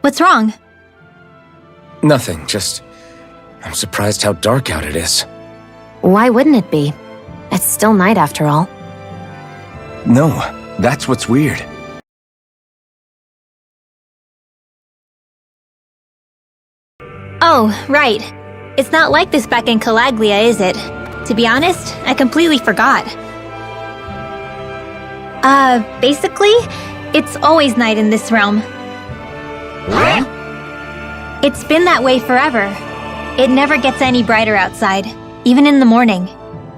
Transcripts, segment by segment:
What's wrong? Nothing, just... I'm surprised how dark out it is. Why wouldn't it be? It's still night after all. No, that's what's weird. Oh, right. It's not like this back in Calaglia, is it? To be honest, I completely forgot. Basically, it's always night in this realm. Huh? It's been that way forever. It never gets any brighter outside, even in the morning.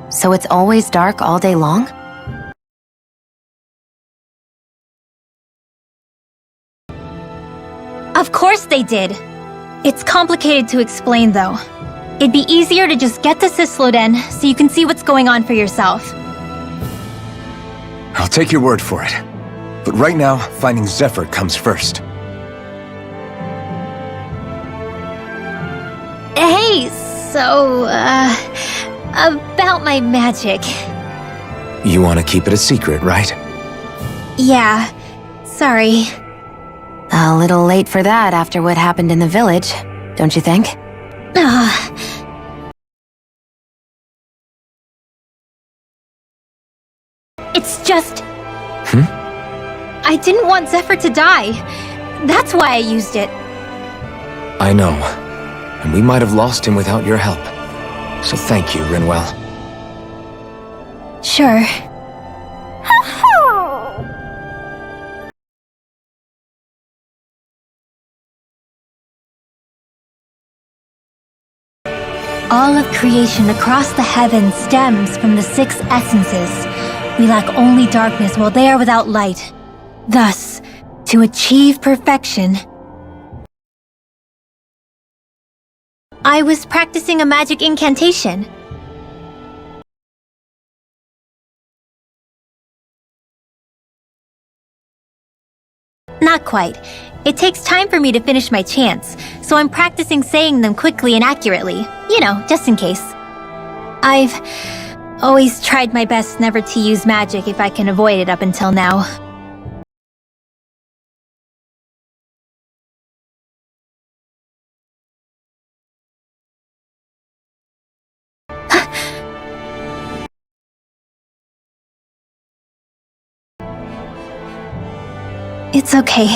So it's always dark all day long? Of course they did! It's complicated to explain, though. It'd be easier to just get to Cysloden so you can see what's going on for yourself. I'll take your word for it. But right now, finding Zephyr comes first. Hey, so, about my magic. You want to keep it a secret, right? Yeah, sorry. A little late for that after what happened in the village, don't you think? It's just... I didn't want Zephyr to die. That's why I used it. I know. And we might have lost him without your help. So thank you, Rinwell. Sure. All of creation across the heavens stems from the 6 essences. We lack only darkness while they are without light. Thus, to achieve perfection, I was practicing a magic incantation. Not quite. It takes time for me to finish my chants, so I'm practicing saying them quickly and accurately. You know, just in case. I've always tried my best never to use magic if I can avoid it up until now. It's okay.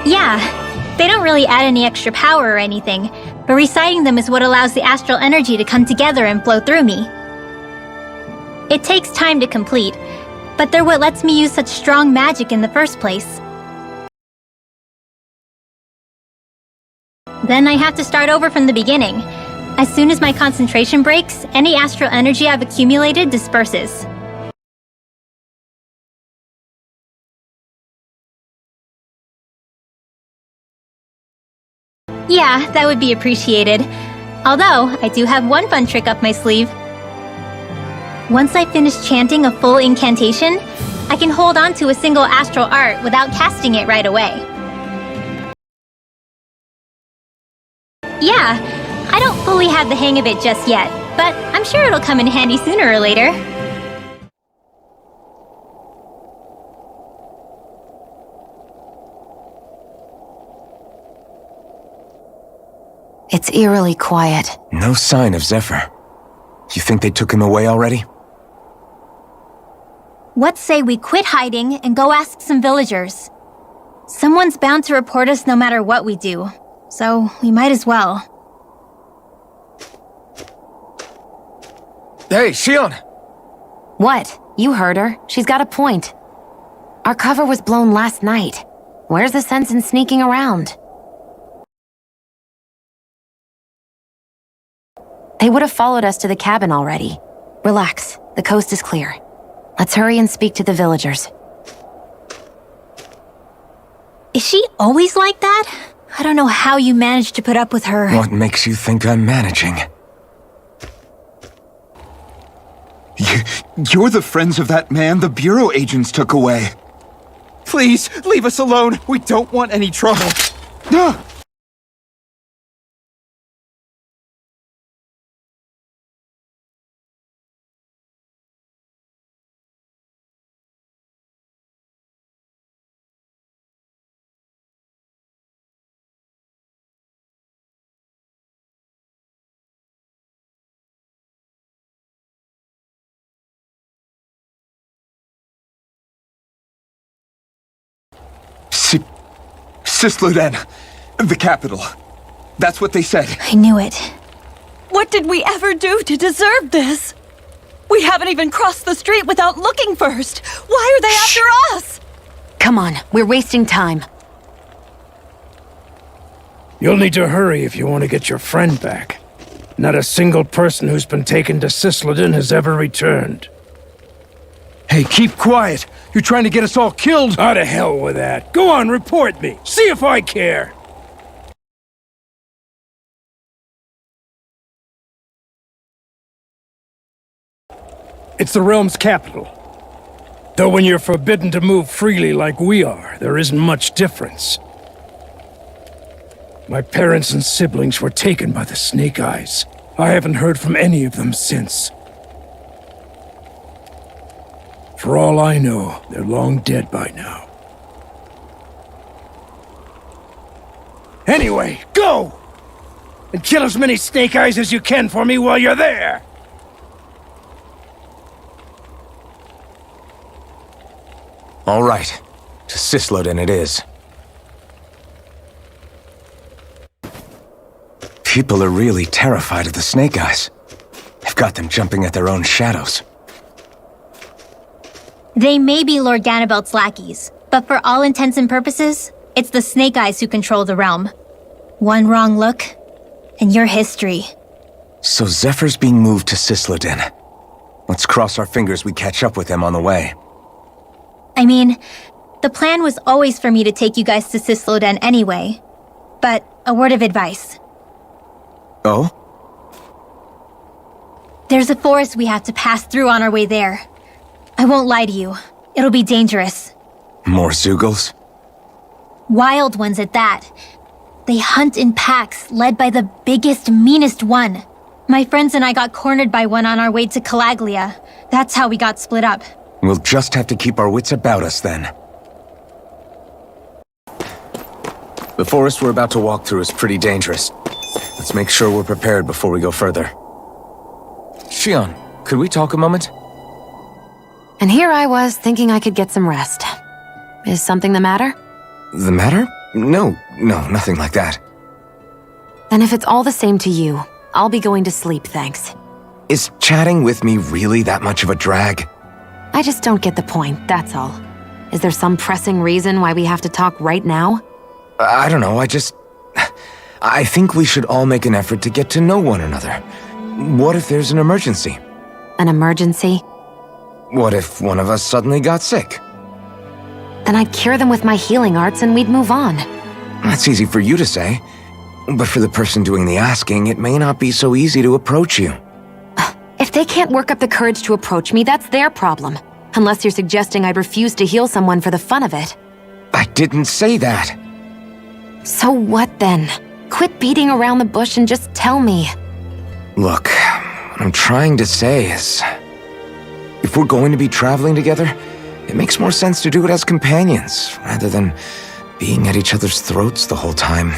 Yeah, they don't really add any extra power or anything, but reciting them is what allows the astral energy to come together and flow through me. It takes time to complete, but they're what lets me use such strong magic in the first place. Then I have to start over from the beginning. As soon as my concentration breaks, any astral energy I've accumulated disperses. Yeah, that would be appreciated. Although, I do have one fun trick up my sleeve. Once I finish chanting a full incantation, I can hold on to a single astral art without casting it right away. Yeah, I don't fully have the hang of it just yet, but I'm sure it'll come in handy sooner or later. It's eerily quiet. No sign of Zephyr. You think they took him away already? What say we quit hiding and go ask some villagers? Someone's bound to report us no matter what we do, so we might as well. Hey, Shion! What? You heard her. She's got a point. Our cover was blown last night. Where's the sense in sneaking around? They would have followed us to the cabin already. Relax. The coast is clear. Let's hurry and speak to the villagers. Is she always like that? I don't know how you managed to put up with her. What makes you think I'm managing? You're the friends of that man the Bureau agents took away. Please, leave us alone. We don't want any trouble. Cysloden, the capital. That's what they said. I knew it. What did we ever do to deserve this? We haven't even crossed the street without looking first. Why are they after us? Come on, we're wasting time. You'll need to hurry if you want to get your friend back. Not a single person who's been taken to Cysloden has ever returned. Hey, keep quiet. You're trying to get us all killed. Out of hell with that. Go on, report me. See if I care. It's the realm's capital. Though when you're forbidden to move freely like we are, there isn't much difference. My parents and siblings were taken by the Snake Eyes. I haven't heard from any of them since. For all I know, they're long dead by now. Anyway, go! And kill as many Snake Eyes as you can for me while you're there! All right. To Cysloden it is. People are really terrified of the Snake Eyes. They've got them jumping at their own shadows. They may be Lord Ganabelt's lackeys, but for all intents and purposes, it's the Snake Eyes who control the realm. One wrong look, and your history. So Zephyr's being moved to Cysloden. Let's cross our fingers we catch up with him on the way. I mean, the plan was always for me to take you guys to Cysloden anyway. But a word of advice. Oh? There's a forest we have to pass through on our way there. I won't lie to you. It'll be dangerous. More Zeugles? Wild ones at that. They hunt in packs, led by the biggest, meanest one. My friends and I got cornered by one on our way to Calaglia. That's how we got split up. We'll just have to keep our wits about us then. The forest we're about to walk through is pretty dangerous. Let's make sure we're prepared before we go further. Shion, could we talk a moment? And here I was thinking I could get some rest. Is something the matter? The matter? No, nothing like that. Then if it's all the same to you, I'll be going to sleep, thanks. Is chatting with me really that much of a drag? I just don't get the point, that's all. Is there some pressing reason why we have to talk right now? I don't know, I think we should all make an effort to get to know one another. What if there's an emergency? An emergency? What if one of us suddenly got sick? Then I'd cure them with my healing arts and we'd move on. That's easy for you to say. But for the person doing the asking, it may not be so easy to approach you. If they can't work up the courage to approach me, that's their problem. Unless you're suggesting I'd refuse to heal someone for the fun of it. I didn't say that. So what then? Quit beating around the bush and just tell me. Look, what I'm trying to say is... if we're going to be traveling together, it makes more sense to do it as companions, rather than being at each other's throats the whole time.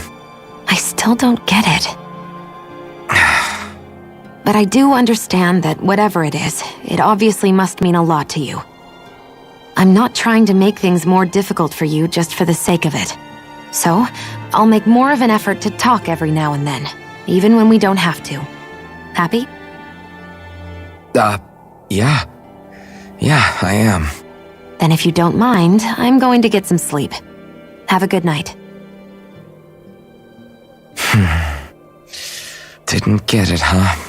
I still don't get it. But I do understand that whatever it is, it obviously must mean a lot to you. I'm not trying to make things more difficult for you just for the sake of it. So, I'll make more of an effort to talk every now and then, even when we don't have to. Happy? Yeah. Yeah, I am. Then if you don't mind, I'm going to get some sleep. Have a good night. Didn't get it, huh?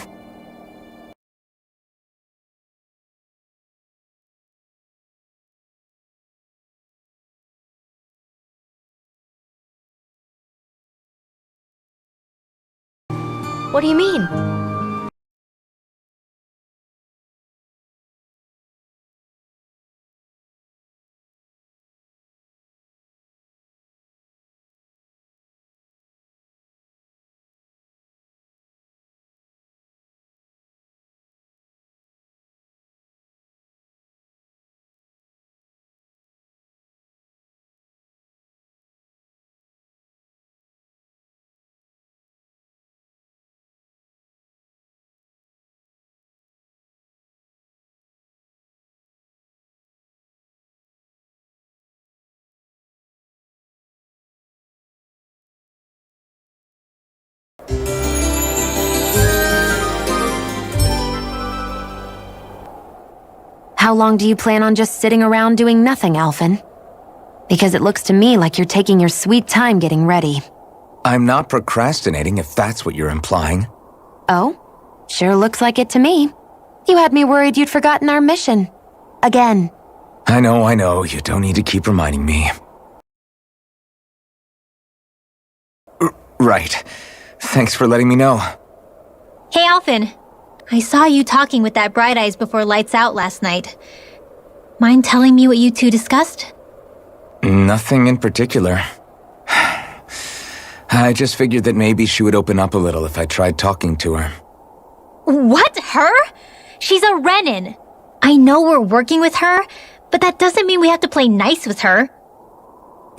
What do you mean? How long do you plan on just sitting around doing nothing, Alphen? Because it looks to me like you're taking your sweet time getting ready. I'm not procrastinating, if that's what you're implying. Oh? Sure looks like it to me. You had me worried you'd forgotten our mission. Again. I know. You don't need to keep reminding me. Right. Thanks for letting me know. Hey, Alphen. I saw you talking with that Bright Eyes before lights out last night. Mind telling me what you two discussed? Nothing in particular. I just figured that maybe she would open up a little if I tried talking to her. What? Her? She's a Renin. I know we're working with her, but that doesn't mean we have to play nice with her.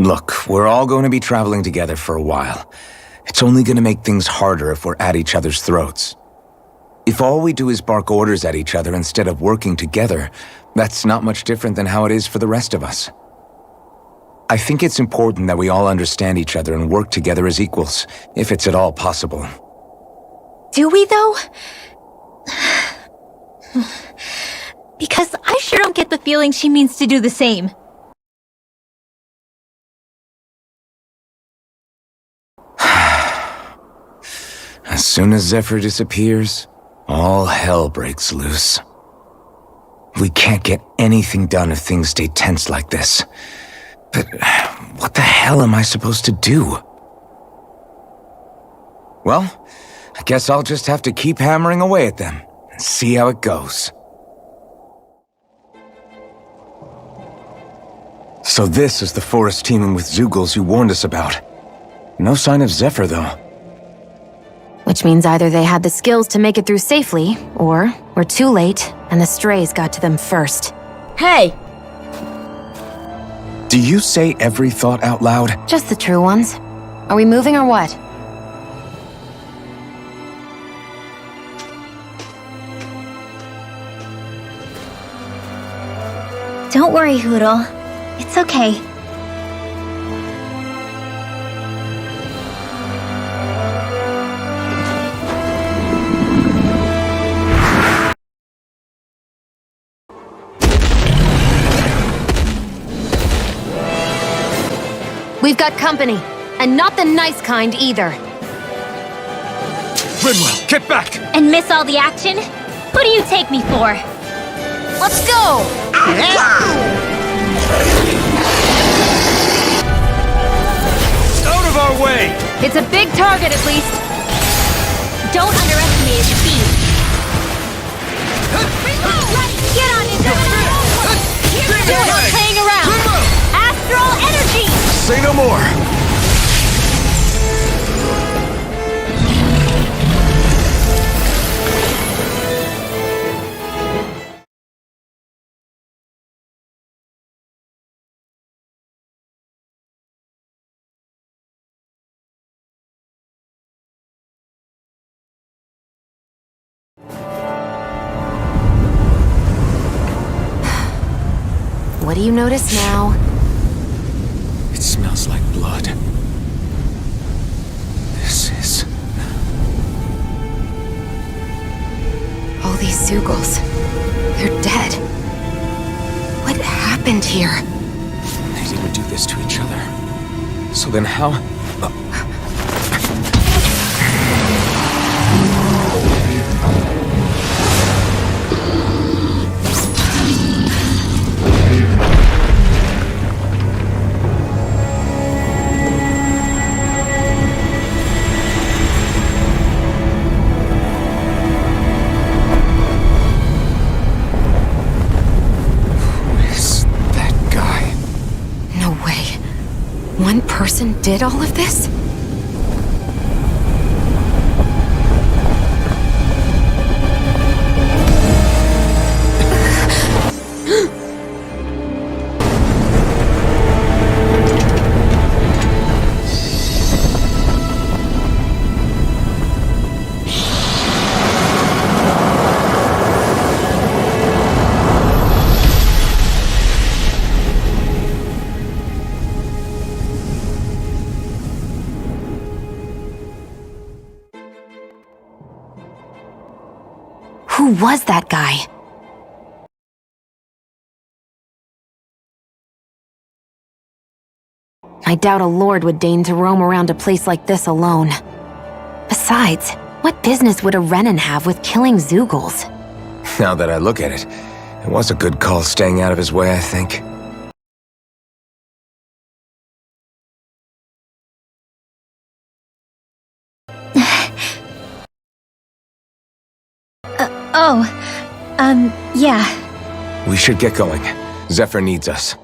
Look, we're all going to be traveling together for a while. It's only going to make things harder if we're at each other's throats. If all we do is bark orders at each other instead of working together, that's not much different than how it is for the rest of us. I think it's important that we all understand each other and work together as equals, if it's at all possible. Do we, though? Because I sure don't get the feeling she means to do the same. As soon as Zephyr disappears, all hell breaks loose. We can't get anything done if things stay tense like this. But what the hell am I supposed to do? Well, I guess I'll just have to keep hammering away at them and see how it goes. So this is the forest teeming with Zeugles you warned us about. No sign of Zephyr, though. Which means either they had the skills to make it through safely, or we're too late and the strays got to them first. Hey! Do you say every thought out loud? Just the true ones. Are we moving or what? Don't worry, Hootle. It's okay. We've got company, and not the nice kind either. Rinwell, get back! And miss all the action? Who do you take me for? Let's go! Out of our way! It's a big target, at least. Don't underestimate its speed. Get on it! There's no playing around! Astral energy! Say no more! What do you notice now? It smells like blood. This is... All these Zeugles. They're dead. What happened here? They didn't do this to each other. So then how... One person did all of this? Who was that guy? I doubt a lord would deign to roam around a place like this alone. Besides, what business would a Renan have with killing Zeugles? Now that I look at it, it was a good call staying out of his way, I think. Yeah. We should get going. Zephyr needs us.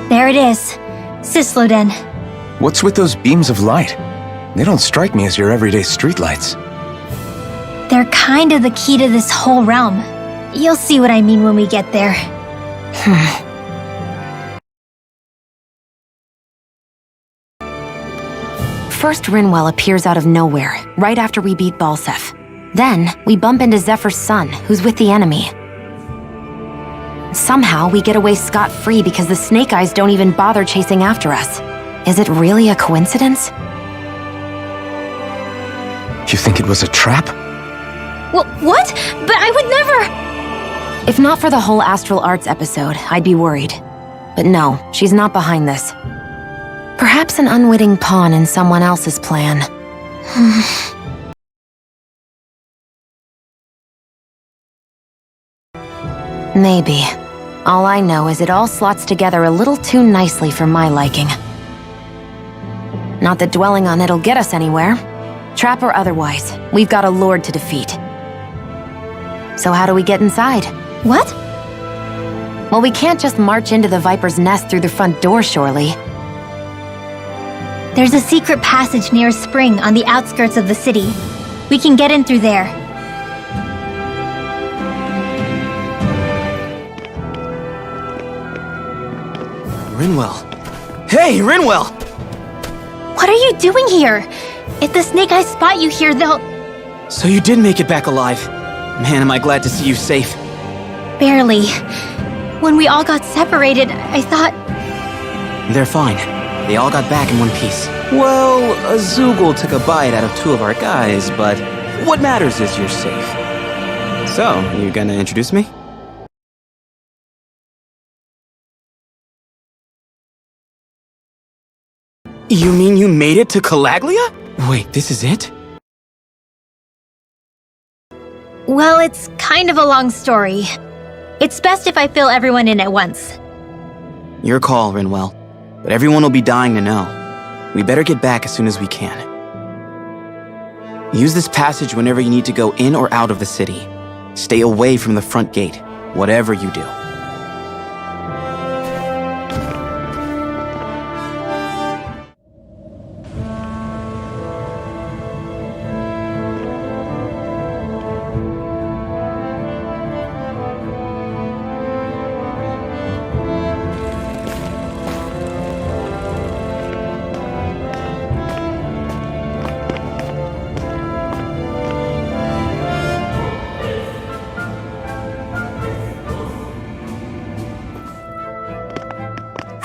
There it is. Cysloden. What's with those beams of light? They don't strike me as your everyday streetlights. They're kind of the key to this whole realm. You'll see what I mean when we get there. First, Rinwell appears out of nowhere, right after we beat Balseph. Then, we bump into Zephyr's son, who's with the enemy. Somehow, we get away scot-free because the Snake Eyes don't even bother chasing after us. Is it really a coincidence? You think it was a trap? What? But I would never... If not for the whole Astral Arts episode, I'd be worried. But no, she's not behind this. Perhaps an unwitting pawn in someone else's plan. Maybe. All I know is it all slots together a little too nicely for my liking. Not that dwelling on it'll get us anywhere. Trap or otherwise, we've got a lord to defeat. So how do we get inside? What? Well, we can't just march into the Viper's nest through the front door, surely. There's a secret passage near a spring on the outskirts of the city. We can get in through there. Rinwell. Hey, Rinwell! What are you doing here? If the Snake Eyes spot you here, they'll... So you did make it back alive. Man, am I glad to see you safe. Barely. When we all got separated, I thought... They're fine. They all got back in one piece. Well, a Zeugle took a bite out of two of our guys, but what matters is you're safe. So, you gonna introduce me? You mean you made it to Calaglia? Wait, this is it? Well, it's kind of a long story. It's best if I fill everyone in at once. Your call, Rinwell. But everyone will be dying to know. We better get back as soon as we can. Use this passage whenever you need to go in or out of the city. Stay away from the front gate, whatever you do.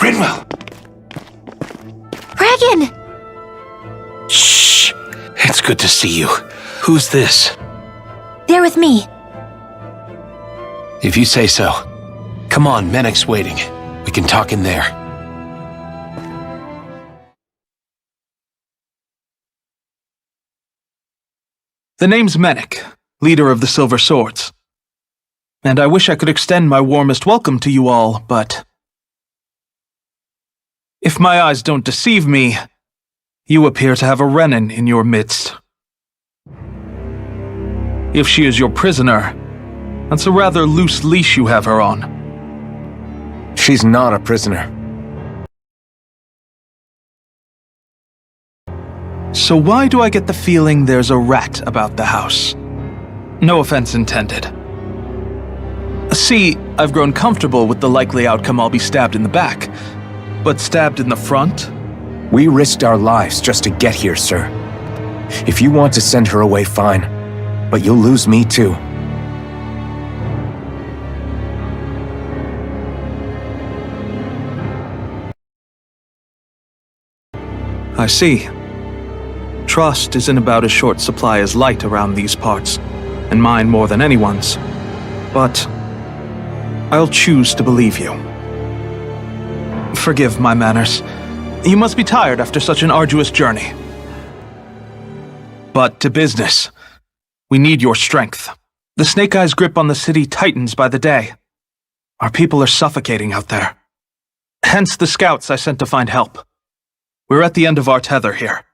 Rinwell! Regan! Shh! It's good to see you. Who's this? They're with me. If you say so. Come on, Menek's waiting. We can talk in there. The name's Menek, leader of the Silver Swords. And I wish I could extend my warmest welcome to you all, but... if my eyes don't deceive me, you appear to have a Renan in your midst. If she is your prisoner, that's a rather loose leash you have her on. She's not a prisoner. So why do I get the feeling there's a rat about the house? No offense intended. See, I've grown comfortable with the likely outcome I'll be stabbed in the back, but stabbed in the front? We risked our lives just to get here, sir. If you want to send her away, fine. but you'll lose me too. I see. Trust is in about as short supply as light around these parts, and mine more than anyone's. But I'll choose to believe you. Forgive my manners. You must be tired after such an arduous journey. But to business. We need your strength. The Snake Eyes' grip on the city tightens by the day. Our people are suffocating out there. Hence the scouts I sent to find help. We're at the end of our tether here.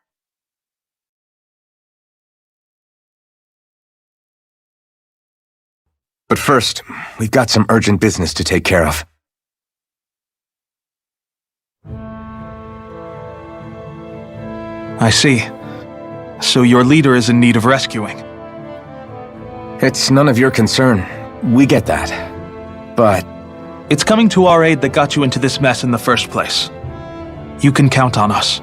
But first, we've got some urgent business to take care of. I see. So your leader is in need of rescuing. It's none of your concern. We get that. But It's coming to our aid that got you into this mess in the first place. You can count on us.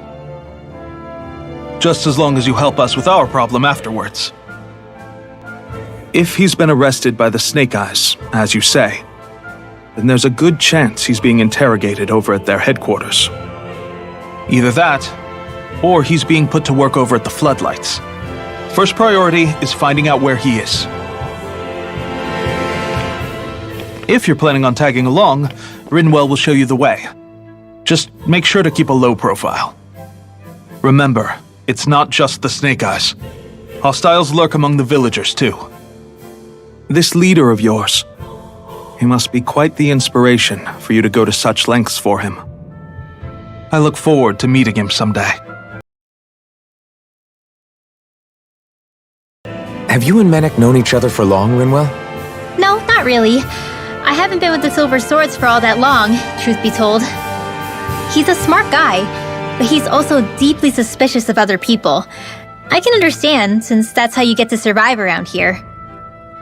Just as long as you help us with our problem afterwards. If he's been arrested by the Snake Eyes, as you say, then there's a good chance he's being interrogated over at their headquarters. Either that, or he's being put to work over at the Floodlights. First priority is finding out where he is. If you're planning on tagging along, Rinwell will show you the way. Just make sure to keep a low profile. Remember, it's not just the Snake Eyes. Hostiles lurk among the villagers, too. This leader of yours, he must be quite the inspiration for you to go to such lengths for him. I look forward to meeting him someday. have you and Menek known each other for long, Rinwell? No, not really. I haven't been with the Silver Swords for all that long, truth be told. He's a smart guy, but he's also deeply suspicious of other people. I can understand, since that's how you get to survive around here.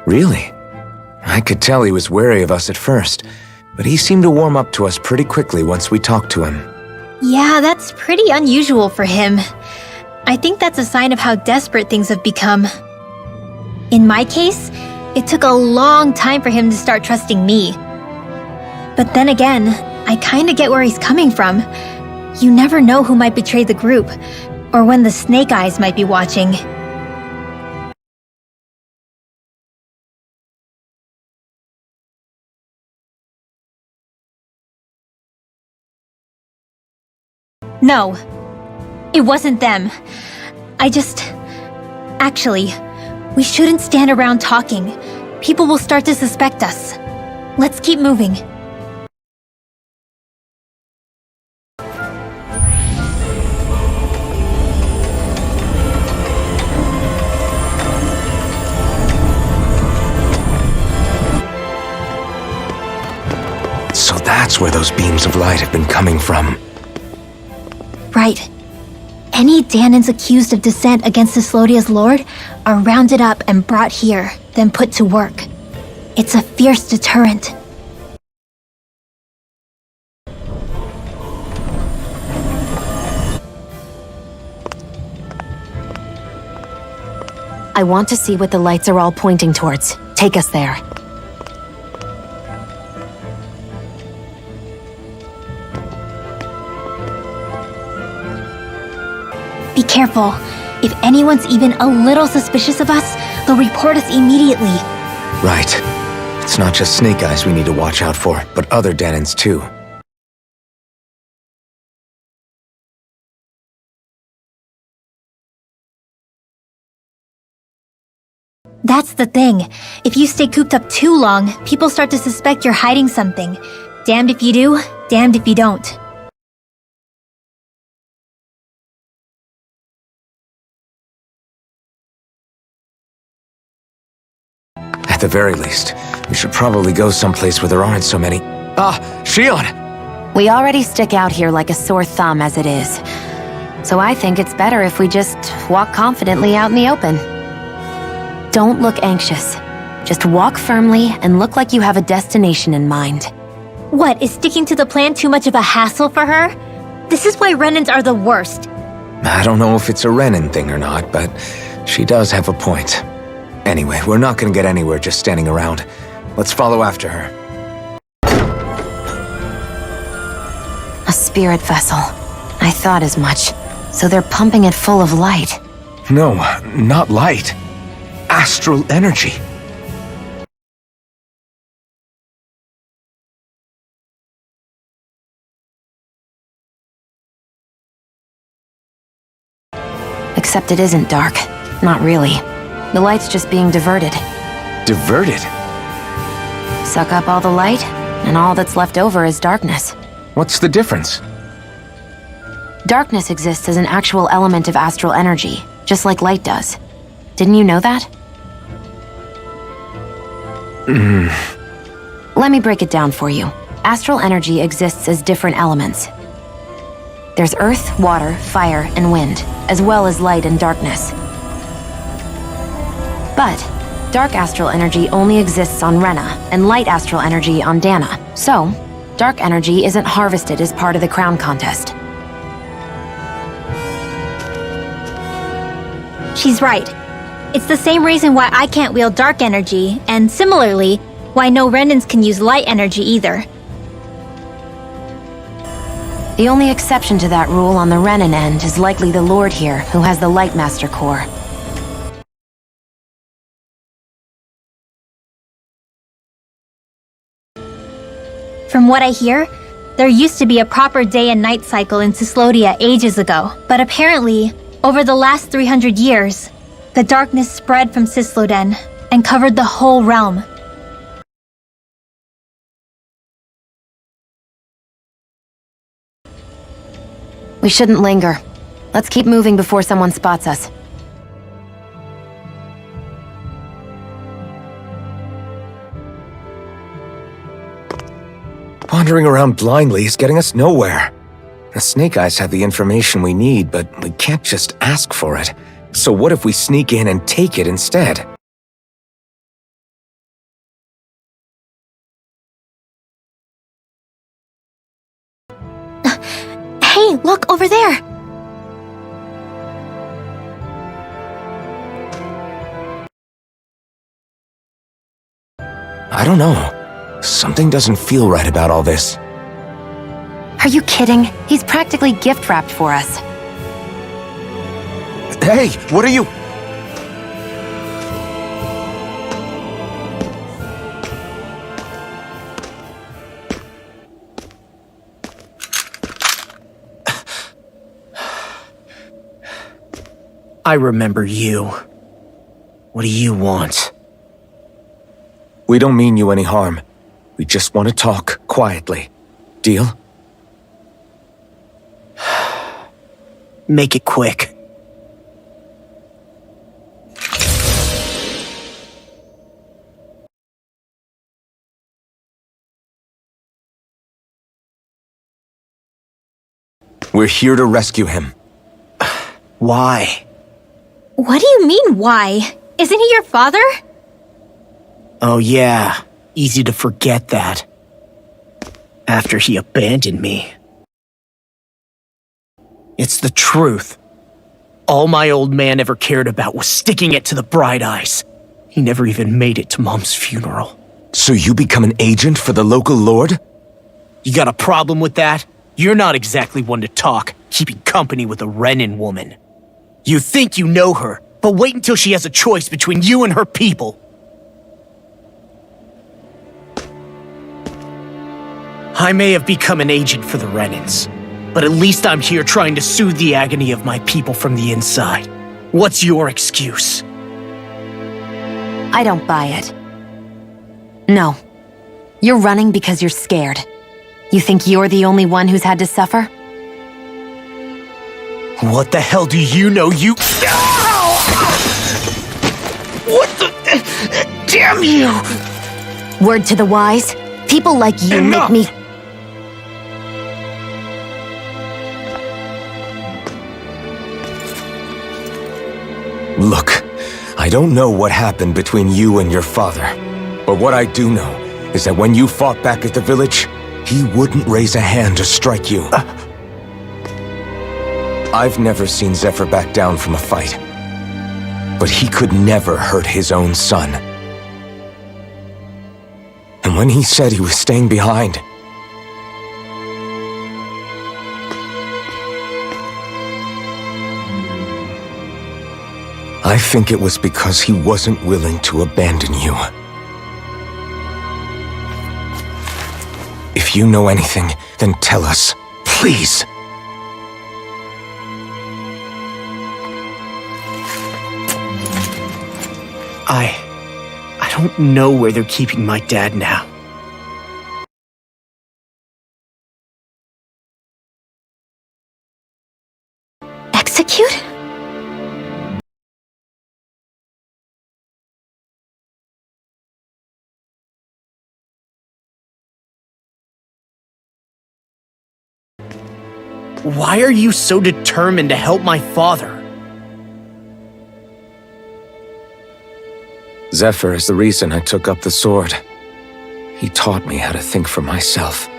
Really? I could tell he was wary of us at first, but he seemed to warm up to us pretty quickly once we talked to him. Yeah, that's pretty unusual for him. I think that's a sign of how desperate things have become. In my case, it took a long time for him to start trusting me. But then again, I kinda get where he's coming from. You never know who might betray the group, or when the Snake Eyes might be watching. No, it wasn't them. Actually, we shouldn't stand around talking. People will start to suspect us. Let's keep moving. So that's where those beams of light have been coming from. Right. Any Danans accused of dissent against Cyslodia's lord are rounded up and brought here, then put to work. It's a fierce deterrent. I want to see what the lights are all pointing towards. Take us there. Be careful. If anyone's even a little suspicious of us, they'll report us immediately. Right. It's not just Snake Eyes we need to watch out for, but other Danans too. That's the thing. If you stay cooped up too long, people start to suspect you're hiding something. Damned if you do, damned if you don't. At the very least, we should probably go someplace where there aren't so many... Shion! We already stick out here like a sore thumb as it is. So I think it's better if we just walk confidently out in the open. Don't look anxious. Just walk firmly and look like you have a destination in mind. What, is sticking to the plan too much of a hassle for her? This is why Renans are the worst. I don't know if it's a Renan thing or not, but she does have a point. Anyway, we're not gonna get anywhere just standing around. Let's follow after her. A spirit vessel. I thought as much. So they're pumping it full of light. No, not light. Astral energy. Except it isn't dark. Not really. The light's just being diverted. Diverted? Suck up all the light, and all that's left over is darkness. What's the difference? Darkness exists as an actual element of astral energy, just like light does. Didn't you know that? Let me break it down for you. Astral energy exists as different elements. There's earth, water, fire, and wind, as well as light and darkness. But dark astral energy only exists on Rena, and light astral energy on Dana. So, dark energy isn't harvested as part of the crown contest. She's right. It's the same reason why I can't wield dark energy, and similarly, why no Renans can use light energy either. The only exception to that rule on the Renan end is likely the Lord here, who has the Light Master core. From what I hear, there used to be a proper day and night cycle in Cyslodia ages ago, but apparently, over the last 300 years, the darkness spread from Cysloden and covered the whole realm. We shouldn't linger. Let's keep moving before someone spots us. Wandering around blindly is getting us nowhere. The Snake Eyes have the information we need, but we can't just ask for it. So what if we sneak in and take it instead? Hey, look over there! I don't know. Something doesn't feel right about all this. Are you kidding? He's practically gift-wrapped for us. Hey, what are you? I remember you. What do you want? We don't mean you any harm. We just want to talk quietly. Deal? Make it quick. We're here to rescue him. Why? What do you mean, why? Isn't he your father? Oh yeah, easy to forget that. After he abandoned me. It's the truth. All my old man ever cared about was sticking it to the Bright Eyes. He never even made it to Mom's funeral. So you become an agent for the local lord? You got a problem with that? You're not exactly one to talk, keeping company with a Renan woman. You think you know her, but wait until she has a choice between you and her people. I may have become an agent for the Renans, but at least I'm here trying to soothe the agony of my people from the inside. What's your excuse? I don't buy it. No. You're running because you're scared. You think you're the only one who's had to suffer? What the hell do you know, you— What the— Damn you! Word to the wise, people like you Enough! make me— Look, I don't know what happened between you and your father. But what I do know is that when you fought back at the village, he wouldn't raise a hand to strike you. I've never seen Zephyr back down from a fight. But he could never hurt his own son. And when he said he was staying behind, I think it was because he wasn't willing to abandon you. If you know anything, then tell us, please. I don't know where they're keeping my dad now. Execute? Why are you so determined to help my father? Zephyr is the reason I took up the sword. He taught me how to think for myself.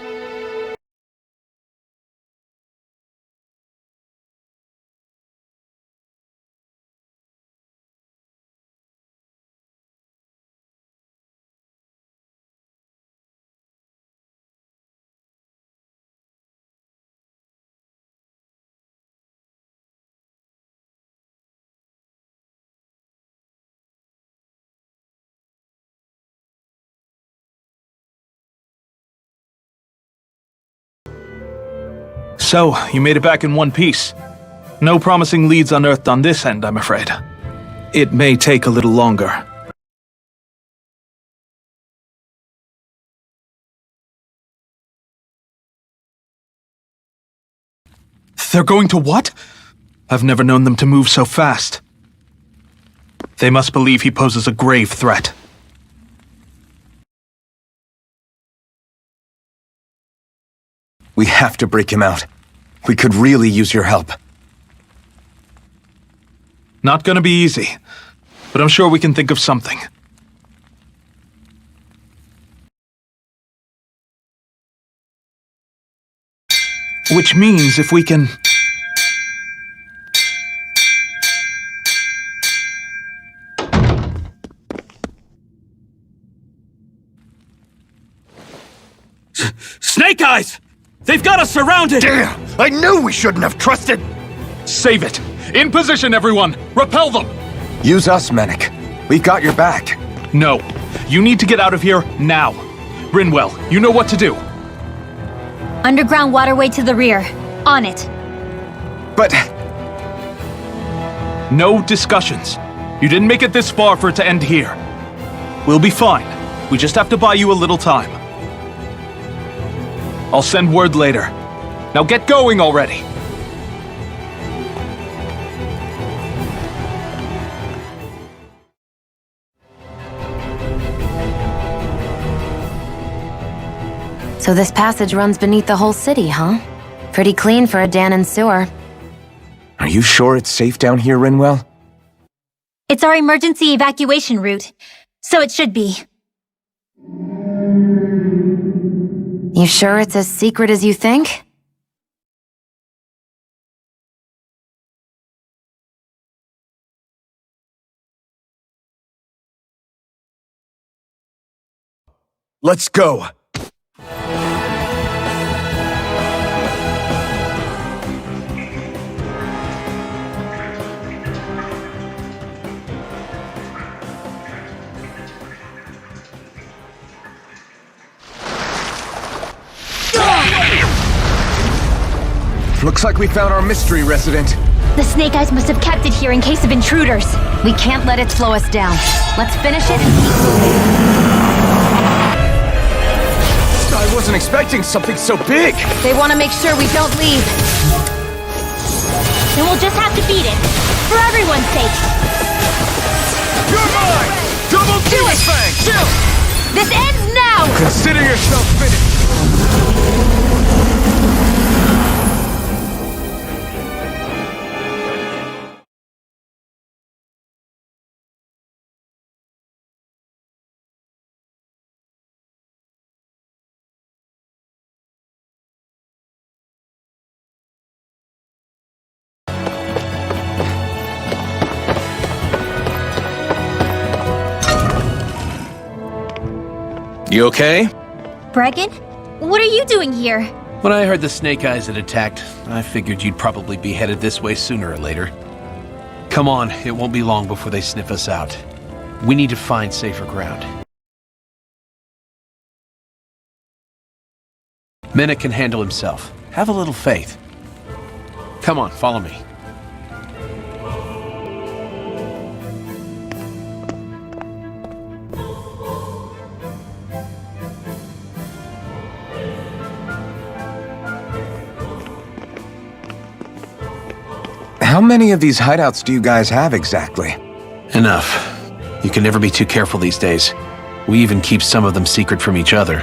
So, you made it back in one piece. No promising leads unearthed on this end, I'm afraid. It may take a little longer. They're going to what? I've never known them to move so fast. They must believe he poses a grave threat. We have to break him out. We could really use your help. Not gonna be easy, but I'm sure we can think of something. Which means if we can... Snake Eyes! They've got us surrounded! Damn! I knew we shouldn't have trusted! Save it! In position, everyone! Repel them! Use us, Mennick. We've got your back. No. You need to get out of here now. Rinwell, you know what to do. Underground waterway to the rear. On it. But... No discussions. You didn't make it this far for it to end here. We'll be fine. We just have to buy you a little time. I'll send word later. Now get going already! So this passage runs beneath the whole city, huh? Pretty clean for a Danon sewer. Are you sure it's safe down here, Rinwell? It's our emergency evacuation route, so it should be. You sure it's as secret as you think? Let's go! Looks like we found our mystery resident. The Snake Eyes must have kept it here in case of intruders. We can't let it slow us down. Let's finish it and keep moving. I wasn't expecting something so big! They want to make sure we don't leave. Then we'll just have to beat it. For everyone's sake. You're mine! Double Do it! Chill! This ends now! Consider yourself finished! You okay? Bregan? What are you doing here? When I heard the Snake Eyes had attacked, I figured you'd probably be headed this way sooner or later. Come on, it won't be long before they sniff us out. We need to find safer ground. Menek can handle himself. Have a little faith. Come on, follow me. How many of these hideouts do you guys have exactly? Enough. You can never be too careful these days. We even keep some of them secret from each other.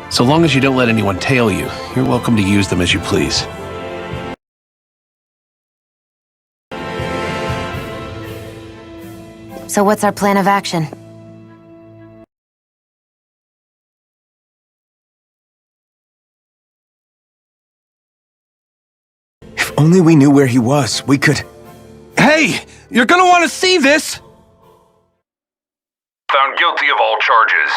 So long as you don't let anyone tail you, you're welcome to use them as you please. So what's our plan of action? If only we knew where he was, we could... Hey! You're gonna want to see this! Found guilty of all charges.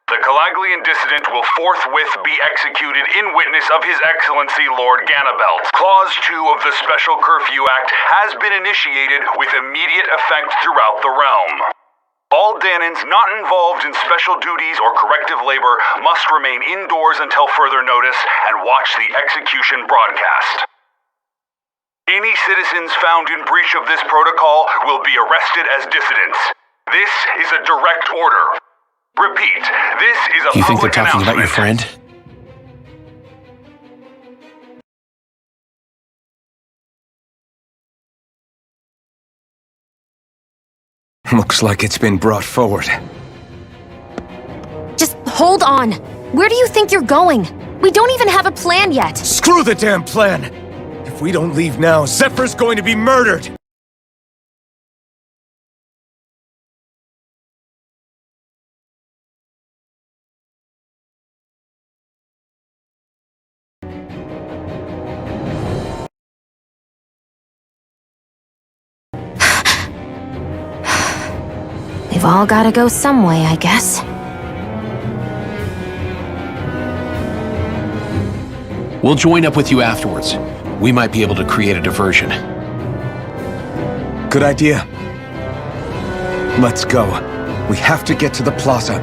The Calaglian dissident will forthwith be executed in witness of His Excellency Lord Ganabelt. Clause 2 of the Special Curfew Act has been initiated with immediate effect throughout the realm. All Danans not involved in special duties or corrective labor must remain indoors until further notice and watch the execution broadcast. Any citizens found in breach of this protocol will be arrested as dissidents. This is a direct order. Repeat, this is a You think they're public talking about your announcement. friend? Looks like it's been brought forward. Just hold on. Where do you think you're going? We don't even have a plan yet. Screw the damn plan! If we don't leave now, Zephyr's going to be murdered! We've all gotta go some way, I guess. We'll join up with you afterwards. We might be able to create a diversion. Good idea. Let's go. We have to get to the plaza.